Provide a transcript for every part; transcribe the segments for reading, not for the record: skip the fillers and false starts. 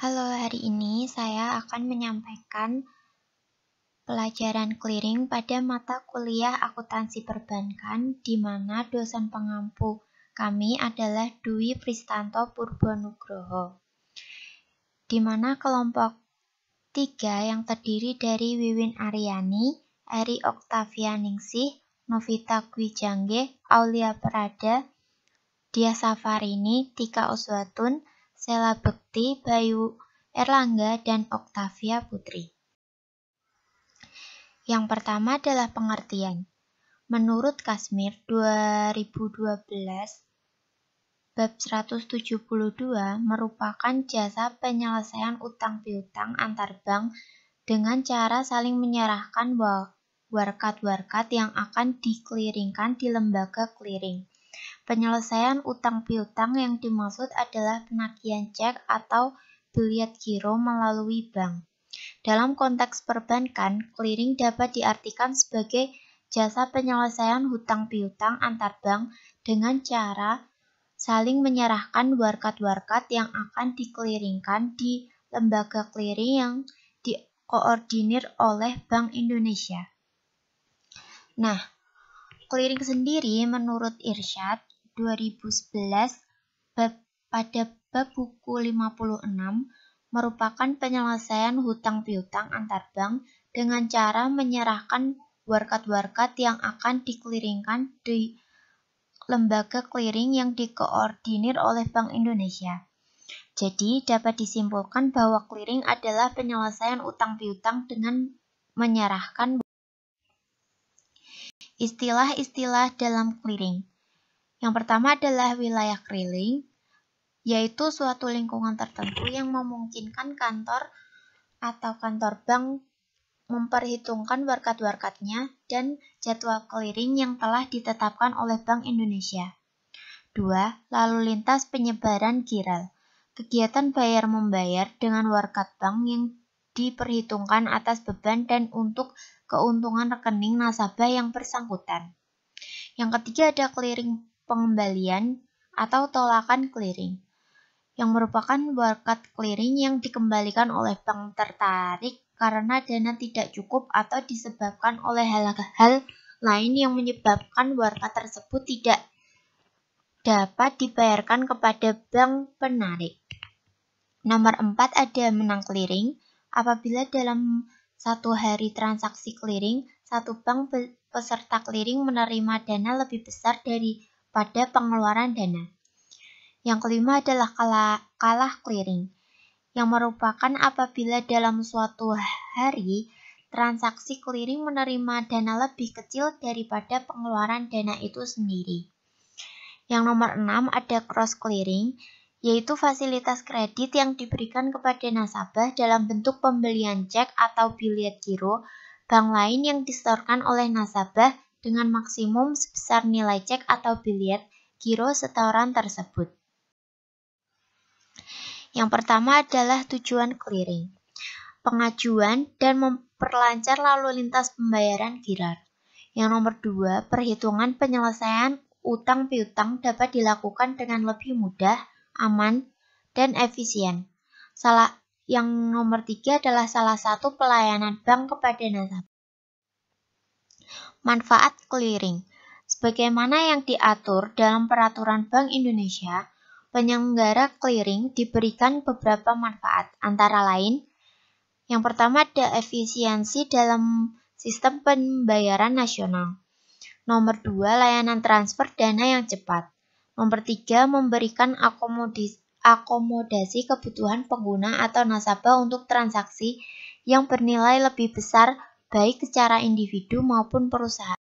Halo, hari ini saya akan menyampaikan pelajaran clearing pada mata kuliah akuntansi perbankan, di mana dosen pengampu kami adalah Dwi Pristanto Purbonugroho. Di mana kelompok 3 yang terdiri dari Wiwin Aryani, Eri Oktavianingsih, Novita Gwijangge, Aulia Prada, Dia Safarini, Tika Uswatun, Sela Bekti, Bayu Erlangga, dan Oktavia Putri. Yang pertama adalah pengertian. Menurut Kasmir 2012, bab 172 merupakan jasa penyelesaian utang piutang antar bank dengan cara saling menyerahkan warkat-warkat yang akan dikliringkan di lembaga clearing. Penyelesaian utang piutang yang dimaksud adalah penagihan cek atau biliet giro melalui bank. Dalam konteks perbankan, clearing dapat diartikan sebagai jasa penyelesaian hutang piutang antar bank dengan cara saling menyerahkan warkat-warkat yang akan dikliringkan di lembaga clearing yang dikoordinir oleh Bank Indonesia. Nah, clearing sendiri menurut Irsyad 2011 pada bab buku 56 merupakan penyelesaian hutang piutang antar bank dengan cara menyerahkan warkat-warkat yang akan dikliringkan di lembaga clearing yang dikoordinir oleh Bank Indonesia. Jadi dapat disimpulkan bahwa clearing adalah penyelesaian utang piutang dengan menyerahkan istilah-istilah dalam clearing. Yang pertama adalah wilayah clearing, yaitu suatu lingkungan tertentu yang memungkinkan kantor atau kantor bank memperhitungkan warkat-warkatnya dan jadwal clearing yang telah ditetapkan oleh Bank Indonesia. 2. Lalu lintas penyebaran giral. Kegiatan bayar-membayar dengan warkat bank yang diperhitungkan atas beban dan untuk keuntungan rekening nasabah yang bersangkutan. Yang ketiga ada clearing pengembalian atau tolakan clearing, yang merupakan warkat clearing yang dikembalikan oleh bank tertarik karena dana tidak cukup atau disebabkan oleh hal-hal lain yang menyebabkan warkat tersebut tidak dapat dibayarkan kepada bank penarik. Nomor 4 ada menang clearing. Apabila dalam satu hari transaksi clearing, satu bank peserta clearing menerima dana lebih besar daripada pengeluaran dana. Yang kelima adalah kalah clearing, yang merupakan apabila dalam suatu hari transaksi clearing menerima dana lebih kecil daripada pengeluaran dana itu sendiri. Yang nomor 6 ada cross clearing, yaitu fasilitas kredit yang diberikan kepada nasabah dalam bentuk pembelian cek atau biliet giro bank lain yang disetorkan oleh nasabah dengan maksimum sebesar nilai cek atau biliet giro setoran tersebut. Yang pertama adalah tujuan clearing, pengajuan dan memperlancar lalu lintas pembayaran giral. Yang nomor 2, perhitungan penyelesaian utang piutang dapat dilakukan dengan lebih mudah, aman, dan efisien. Yang nomor 3 adalah salah satu pelayanan bank kepada nasabah. Manfaat clearing. Sebagaimana yang diatur dalam peraturan Bank Indonesia, penyelenggara clearing diberikan beberapa manfaat, antara lain, yang pertama ada efisiensi dalam sistem pembayaran nasional. Nomor 2, layanan transfer dana yang cepat. Nomor 3, memberikan akomodasi kebutuhan pengguna atau nasabah untuk transaksi yang bernilai lebih besar baik secara individu maupun perusahaan.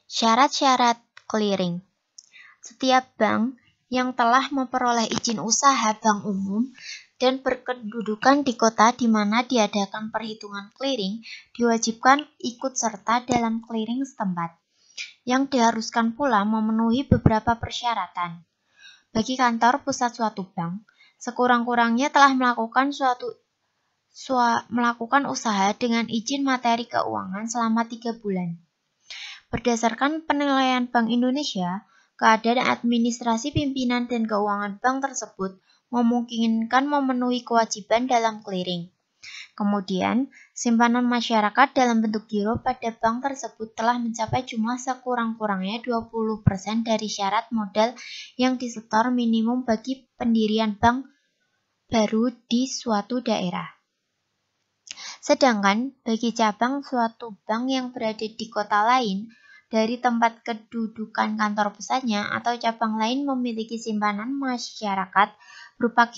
Syarat-syarat clearing. Setiap bank yang telah memperoleh izin usaha bank umum dan berkedudukan di kota di mana diadakan perhitungan clearing diwajibkan ikut serta dalam clearing setempat, yang diharuskan pula memenuhi beberapa persyaratan. Bagi kantor pusat suatu bank, sekurang-kurangnya telah melakukan usaha dengan izin materi keuangan selama 3 bulan. Berdasarkan penilaian Bank Indonesia, keadaan administrasi pimpinan dan keuangan bank tersebut memungkinkan memenuhi kewajiban dalam clearing. Kemudian, simpanan masyarakat dalam bentuk giro pada bank tersebut telah mencapai jumlah sekurang-kurangnya 20% dari syarat modal yang disetor minimum bagi pendirian bank baru di suatu daerah. Sedangkan bagi cabang suatu bank yang berada di kota lain dari tempat kedudukan kantor pusatnya atau cabang lain memiliki simpanan masyarakat berupa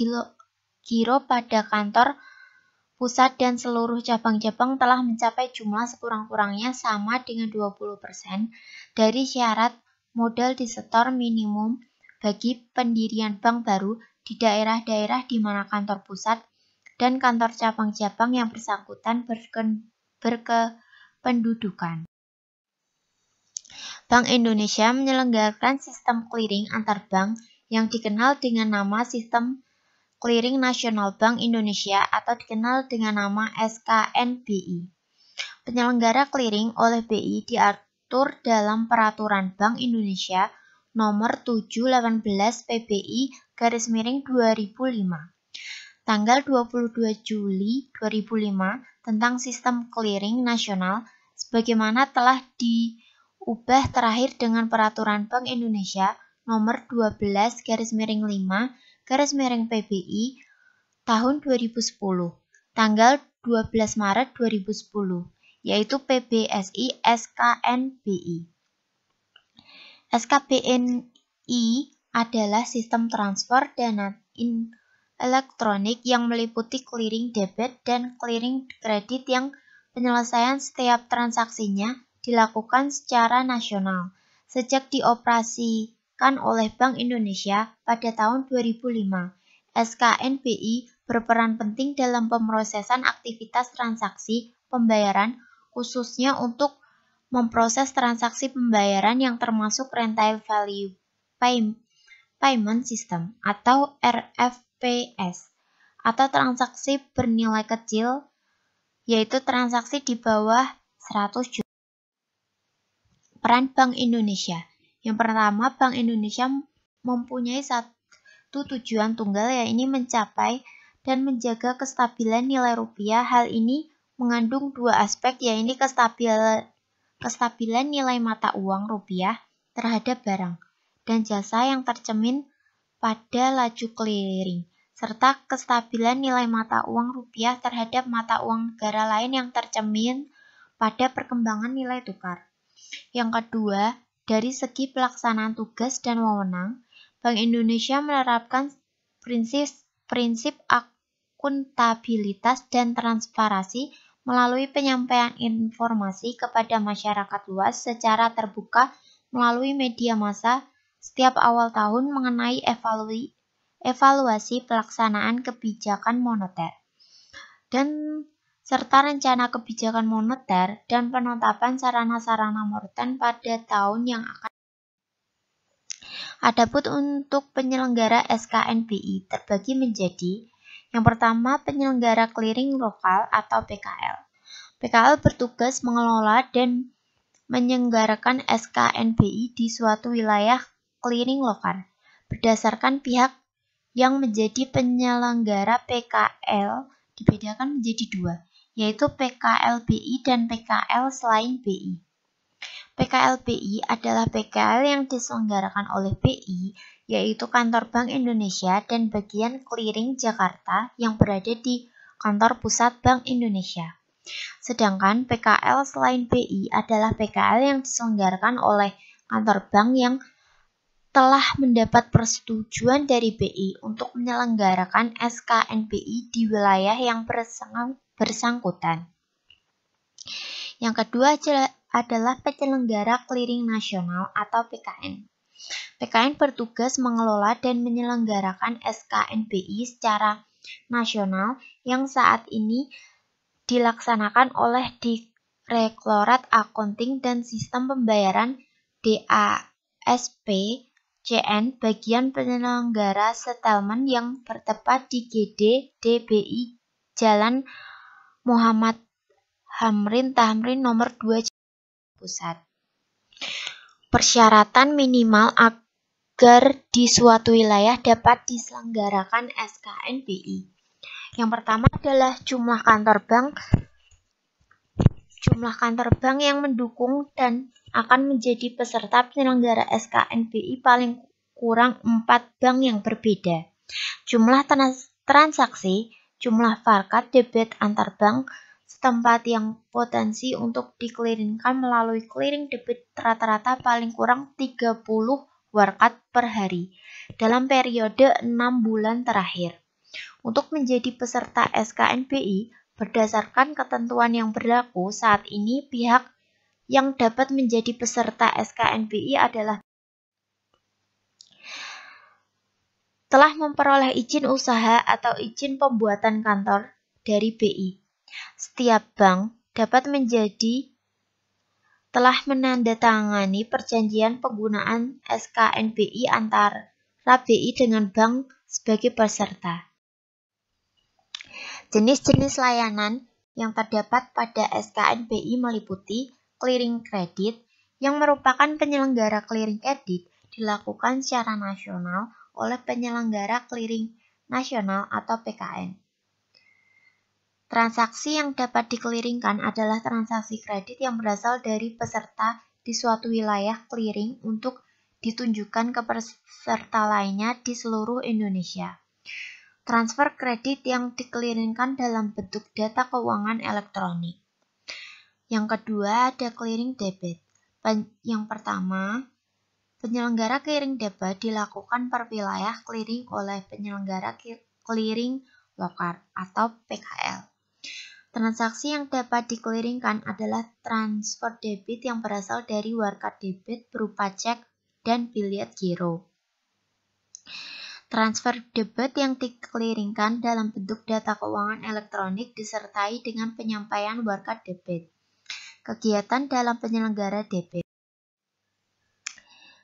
giro pada kantor pusat dan seluruh cabang-cabang telah mencapai jumlah sekurang-kurangnya sama dengan 20% dari syarat modal disetor minimum bagi pendirian bank baru di daerah-daerah di mana kantor pusat dan kantor cabang-cabang yang bersangkutan berkependudukan. Bank Indonesia menyelenggarakan sistem clearing antar bank yang dikenal dengan nama Sistem Clearing Nasional Bank Indonesia atau dikenal dengan nama SKNBI. Penyelenggara clearing oleh BI diatur dalam Peraturan Bank Indonesia Nomor 718 PBI/2005 tanggal 22 Juli 2005 tentang Sistem Clearing Nasional sebagaimana telah diubah terakhir dengan Peraturan Bank Indonesia Nomor 12/5/PBI tahun 2010, tanggal 12 Maret 2010, yaitu PBSI SKNBI. SKBNI adalah sistem transfer dana elektronik yang meliputi clearing debit dan clearing kredit yang penyelesaian setiap transaksinya dilakukan secara nasional. Sejak dioperasikan oleh Bank Indonesia pada tahun 2005, SKNBI berperan penting dalam pemrosesan aktivitas transaksi pembayaran, khususnya untuk memproses transaksi pembayaran yang termasuk Retail Value Payment System atau RFPS, atau transaksi bernilai kecil, yaitu transaksi di bawah 100 juta. Peran Bank Indonesia. Yang pertama, Bank Indonesia mempunyai satu tujuan tunggal, yaitu mencapai dan menjaga kestabilan nilai rupiah. Hal ini mengandung dua aspek, yaitu kestabilan nilai mata uang rupiah terhadap barang dan jasa yang tercermin pada laju clearing, serta kestabilan nilai mata uang rupiah terhadap mata uang negara lain yang tercermin pada perkembangan nilai tukar. Yang kedua, dari segi pelaksanaan tugas dan wewenang, Bank Indonesia menerapkan prinsip akuntabilitas dan transparansi melalui penyampaian informasi kepada masyarakat luas secara terbuka melalui media massa setiap awal tahun mengenai evaluasi pelaksanaan kebijakan moneter dan serta rencana kebijakan moneter dan penetapan sarana-sarana moneter pada tahun yang akan. Adapun untuk penyelenggara SKNBI terbagi menjadi yang pertama, penyelenggara clearing lokal atau PKL. PKL bertugas mengelola dan menyelenggarakan SKNBI di suatu wilayah clearing lokal. Berdasarkan pihak yang menjadi penyelenggara PKL dibedakan menjadi dua, yaitu PKL BI dan PKL selain BI. PKL BI adalah PKL yang diselenggarakan oleh BI, yaitu Kantor Bank Indonesia dan bagian clearing Jakarta yang berada di Kantor Pusat Bank Indonesia. Sedangkan PKL selain BI adalah PKL yang diselenggarakan oleh kantor bank yang telah mendapat persetujuan dari BI untuk menyelenggarakan SKNBI di wilayah yang bersangkutan. Yang kedua adalah penyelenggara clearing nasional atau PKN. PKN bertugas mengelola dan menyelenggarakan SKNBI secara nasional yang saat ini dilaksanakan oleh Direktorat Akunting dan Sistem Pembayaran DASP CN bagian penyelenggara settlement yang bertempat di GD DBI Jalan Muhammad Hamrin Tamrin nomor 2 Pusat. Persyaratan minimal agar di suatu wilayah dapat diselenggarakan SKNPI. Yang pertama adalah jumlah kantor bank yang mendukung dan akan menjadi peserta penyelenggara SKNPI paling kurang 4 bank yang berbeda. Jumlah transaksi, jumlah varkat debit antar bank setempat yang potensi untuk dikliringkan melalui clearing debit rata-rata paling kurang 30 warkat per hari dalam periode 6 bulan terakhir. Untuk menjadi peserta SKNPI, berdasarkan ketentuan yang berlaku saat ini, pihak yang dapat menjadi peserta SKNPI adalah telah memperoleh izin usaha atau izin pembuatan kantor dari BI. Setiap bank dapat telah menandatangani perjanjian penggunaan SKNPI antara BI dengan bank sebagai peserta. Jenis-jenis layanan yang terdapat pada SKNPI meliputi clearing kredit, yang merupakan penyelenggara clearing kredit dilakukan secara nasional oleh penyelenggara clearing nasional atau PKN. Transaksi yang dapat dikeliringkan adalah transaksi kredit yang berasal dari peserta di suatu wilayah clearing untuk ditunjukkan ke peserta lainnya di seluruh Indonesia. Transfer kredit yang dikeliringkan dalam bentuk data keuangan elektronik. Yang kedua ada clearing debit. Yang pertama, penyelenggara clearing debit dilakukan per wilayah clearing oleh penyelenggara clearing lokal atau PKL. Transaksi yang dapat dikeliringkan adalah transfer debit yang berasal dari warkat debit berupa cek dan biliet giro. Transfer debit yang dikeliringkan dalam bentuk data keuangan elektronik disertai dengan penyampaian warkat debit. Kegiatan dalam penyelenggara debit.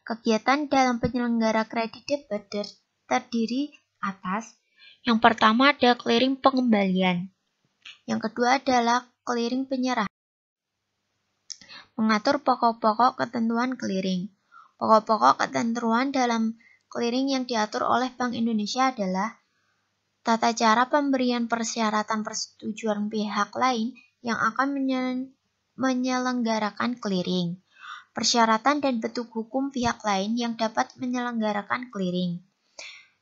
Kegiatan dalam penyelenggara kredit debit terdiri atas yang pertama ada clearing pengembalian. Yang kedua adalah clearing penyerahan. Mengatur pokok-pokok ketentuan clearing. Pokok-pokok ketentuan dalam clearing yang diatur oleh Bank Indonesia adalah tata cara pemberian persyaratan persetujuan pihak lain yang akan menyelenggarakan clearing, persyaratan dan bentuk hukum pihak lain yang dapat menyelenggarakan clearing.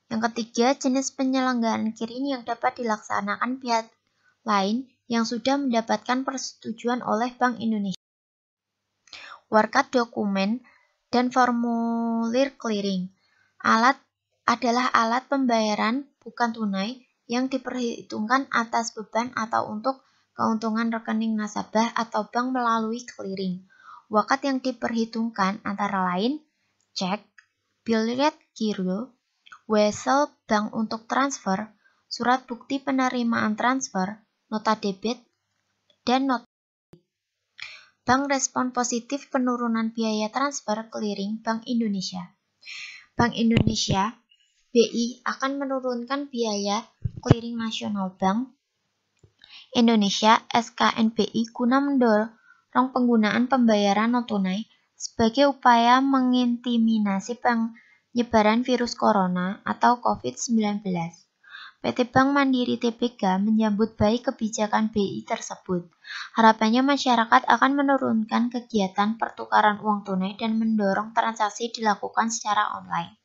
Yang ketiga, jenis penyelenggaraan clearing yang dapat dilaksanakan pihak lain yang sudah mendapatkan persetujuan oleh Bank Indonesia. Warkat dokumen dan formulir clearing. Alat adalah alat pembayaran bukan tunai yang diperhitungkan atas beban atau untuk keuntungan rekening nasabah atau bank melalui clearing. Wakat yang diperhitungkan antara lain cek, biliet giro, wesel bank untuk transfer, surat bukti penerimaan transfer, nota debit, dan nota debit. Bank respon positif penurunan biaya transfer clearing Bank Indonesia. Bank Indonesia, BI akan menurunkan biaya clearing nasional Bank Indonesia SKNPI guna mendorong penggunaan pembayaran non-tunai sebagai upaya mengintimidasi penyebaran virus corona atau COVID-19. PT Bank Mandiri Tbk menyambut baik kebijakan BI tersebut. Harapannya masyarakat akan menurunkan kegiatan pertukaran uang tunai dan mendorong transaksi dilakukan secara online.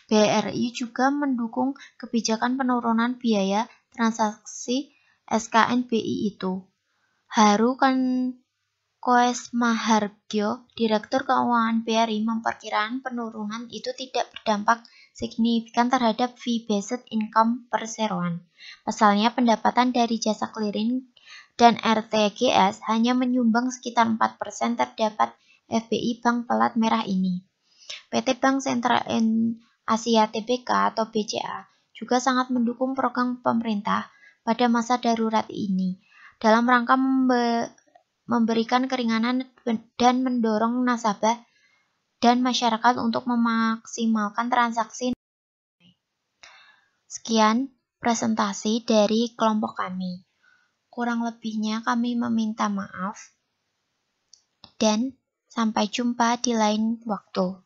BRI juga mendukung kebijakan penurunan biaya transaksi SKNPI itu. Haru Koesmahargyo, Direktur Keuangan BRI, memperkirakan penurunan itu tidak berdampak signifikan terhadap fee-based income perseroan. Pasalnya, pendapatan dari jasa clearing dan RTGS hanya menyumbang sekitar 4% terdapat FBI Bank Pelat Merah ini. PT Bank Sentral Asia Tbk atau BCA juga sangat mendukung program pemerintah pada masa darurat ini dalam rangka memberikan keringanan dan mendorong nasabah dan masyarakat untuk memaksimalkan transaksi. Sekian presentasi dari kelompok kami. Kurang lebihnya kami meminta maaf dan sampai jumpa di lain waktu.